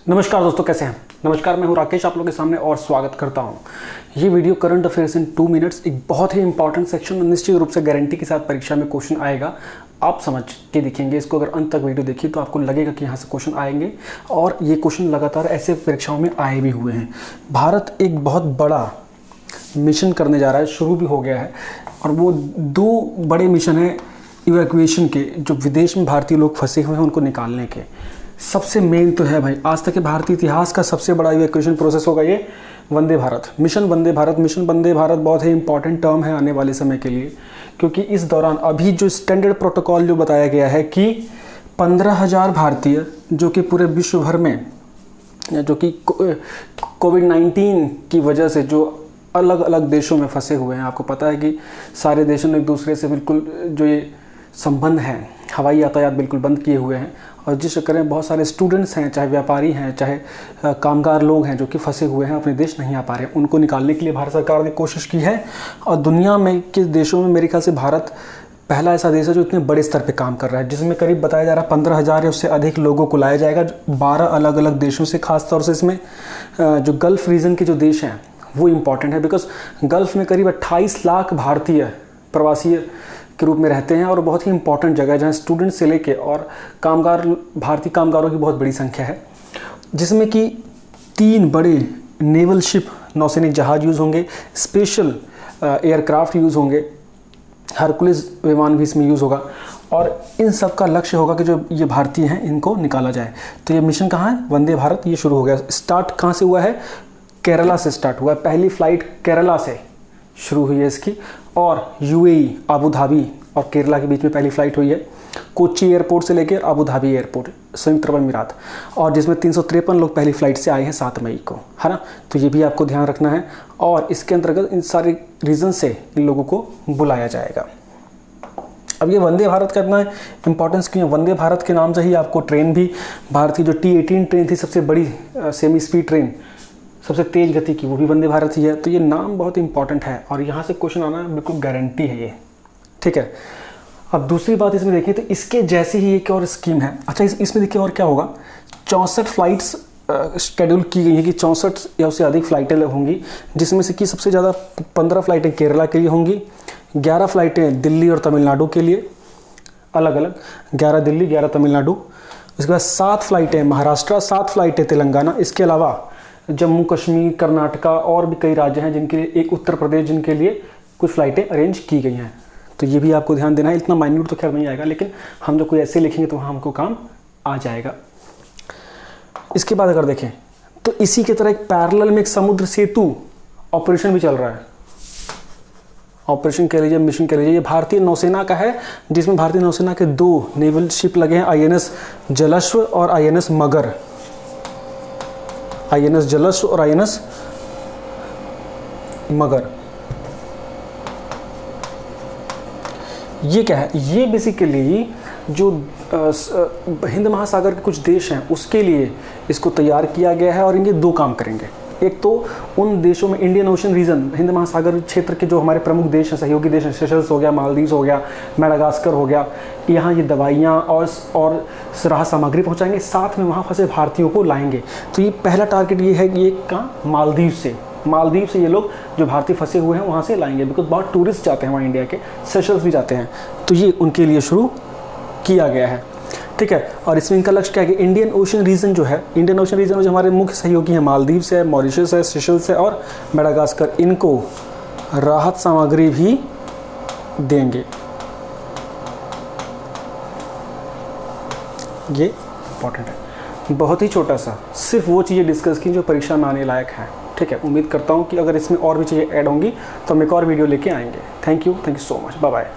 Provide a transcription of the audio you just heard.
नमस्कार दोस्तों, कैसे हैं? नमस्कार, मैं हूं राकेश, आप लोगों के सामने और स्वागत करता हूं। ये video current affairs in 2 minutes एक बहुत ही इंपॉर्टेंट सेक्शन में निश्चित रूप से गारंटी के साथ परीक्षा में क्वेश्चन आएगा। आप समझ के देखेंगे इसको, अगर अंत तक वीडियो देखिए तो आपको लगेगा कि यहाँ से क्वेश्चन आएंगे और ये क्वेश्चन लगातार ऐसे परीक्षाओं में आए भी हुए हैं। भारत एक बहुत बड़ा मिशन करने जा रहा है, शुरू भी हो गया है, और वो 2 बड़े मिशन हैं इवैक्यूएशन के, जो विदेश में भारतीय लोग फंसे हुए हैं उनको निकालने के। सबसे मेन तो है भाई, आज तक के भारतीय इतिहास का सबसे बड़ा इवैक्यूएशन प्रोसेस होगा ये वंदे भारत मिशन। वंदे भारत मिशन, वंदे भारत बहुत ही इंपॉर्टेंट टर्म है आने वाले समय के लिए, क्योंकि इस दौरान अभी जो स्टैंडर्ड प्रोटोकॉल जो बताया गया है कि 15,000 भारतीय जो कि पूरे विश्व भर में, जो कि कोविड-19 की वजह से जो अलग अलग देशों में फंसे हुए हैं, आपको पता है कि सारे देशों ने एक दूसरे से बिल्कुल जो ये संबंध हैं, हवाई यातायात बिल्कुल बंद किए हुए हैं, और जिस चक्कर में बहुत सारे स्टूडेंट्स हैं, चाहे व्यापारी हैं, चाहे कामगार लोग हैं जो कि फंसे हुए हैं, अपने देश नहीं आ पा रहे हैं, उनको निकालने के लिए भारत सरकार ने कोशिश की है। और दुनिया में के देशों में मेरे ख्याल से भारत पहला ऐसा देश है जो इतने बड़े स्तर पे काम कर रहा है, जिसमें करीब बताया जा रहा है 15,000 या उससे अधिक लोगों को लाया जाएगा 12 अलग अलग देशों से। खासतौर से इसमें जो गल्फ़ रीजन के जो देश हैं वो इम्पॉर्टेंट है, बिकॉज गल्फ़ में करीब 28 लाख भारतीय प्रवासी के रूप में रहते हैं, और बहुत ही इंपॉर्टेंट जगह है जहाँ स्टूडेंट से लेके और कामगार, भारतीय कामगारों की बहुत बड़ी संख्या है, जिसमें कि 3 बड़े नेवल शिप, नौसैनिक जहाज यूज़ होंगे, स्पेशल एयरक्राफ्ट यूज़ होंगे, हरकुलिस विमान भी इसमें यूज़ होगा, और इन सब का लक्ष्य होगा कि जो ये भारतीय हैं इनको निकाला जाए। तो ये मिशन कहाँ है? वंदे भारत, ये शुरू हो गया। स्टार्ट कहाँ से हुआ है? केरला से स्टार्ट हुआ है। पहली फ्लाइट केरला से शुरू हुई है इसकी, और यूएई, अबू धाबी और केरला के बीच में पहली फ्लाइट हुई है, कोच्चि एयरपोर्ट से लेकर अबू धाबी एयरपोर्ट, संयुक्त अरब अमीरात, और जिसमें 353 लोग पहली फ्लाइट से आए हैं 7 मई को, है ना। तो ये भी आपको ध्यान रखना है, और इसके अंतर्गत इन सारे रीज़न से इन लोगों को बुलाया जाएगा। अब ये वंदे भारत का इतना इंपॉर्टेंस क्यों है? वंदे भारत के नाम से ही आपको ट्रेन भी, भारत की जो T18 ट्रेन थी, सबसे बड़ी सेमी स्पीड ट्रेन, सबसे तेज़ गति की, वो भी वंदे भारत ही है। तो ये नाम बहुत इंपॉर्टेंट है, और यहाँ से क्वेश्चन आना बिल्कुल गारंटी है ये, ठीक है। अब दूसरी बात इसमें देखिए तो इसके जैसी ही एक और स्कीम है। अच्छा, इसमें देखिए और क्या होगा, 64 फ्लाइट्स शेड्यूल की गई है कि 64 या उससे अधिक फ़्लाइटें होंगी, जिसमें से कि सबसे ज़्यादा 15 फ़्लाइटें केरला के लिए होंगी, 11 फ़्लाइटें दिल्ली और तमिलनाडु के लिए अलग अलग, 11 दिल्ली 11 तमिलनाडु। उसके बाद 7 फ़्लाइटें महाराष्ट्र, 7 फ़्लाइटें तेलंगाना, इसके अलावा जम्मू कश्मीर, कर्नाटका और भी कई राज्य हैं जिनके लिए, एक उत्तर प्रदेश जिनके लिए कुछ फ़्लाइटें अरेंज की गई हैं। तो ये भी आपको ध्यान देना है। इतना माइन्यूट तो खैर नहीं आएगा, लेकिन हम जो कोई ऐसे लिखेंगे तो वहाँ हमको काम आ जाएगा। इसके बाद अगर देखें तो इसी की तरह एक पैरेलल में एक समुद्र सेतु ऑपरेशन भी चल रहा है। ऑपरेशन कह लीजिए, मिशन कह लीजिए, ये भारतीय नौसेना का है, जिसमें भारतीय नौसेना के 2 नेवल शिप लगे हैं, INS जलश्व और INS मगर। INS जलश्व और INS मगर। ये क्या है? ये बेसिकली जो हिंद महासागर के कुछ देश हैं उसके लिए इसको तैयार किया गया है, और इनके 2 काम करेंगे। एक तो उन देशों में, इंडियन ओशन रीजन, हिंद महासागर क्षेत्र के जो हमारे प्रमुख देश हैं, सहयोगी देश हैं, सेशल्स हो गया, मालदीव्स हो गया, मेडागास्कर हो गया, यहाँ ये दवाइयाँ और राहत सामग्री पहुँचाएंगे, साथ में वहाँ फंसे भारतीयों को लाएंगे। तो ये पहला टारगेट ये है कि ये कहाँ? मालदीव से ये लोग जो भारतीय फंसे हुए हैं वहाँ से लाएंगे, बिकॉज बहुत टूरिस्ट जाते हैं वहाँ, इंडिया के सेशल्स भी जाते हैं, तो ये उनके लिए शुरू किया गया है, ठीक है। और इसमें इनका लक्ष्य क्या है कि इंडियन ओशन रीजन जो है, इंडियन ओशन रीजन में जो हमारे मुख्य सहयोगी हैं, मालदीव है, मॉरिशस है, सेशल्स है और मेडागास्कर, इनको राहत सामग्री भी देंगे। ये इंपॉर्टेंट है। बहुत ही छोटा सा, सिर्फ वो चीज़ें डिस्कस की जो परीक्षा में आने लायक है, ठीक है। उम्मीद करता हूँ कि अगर इसमें और भी चीज़ें ऐड होंगी तो हम एक और वीडियो लेके आएंगे। Thank you so much, bye bye.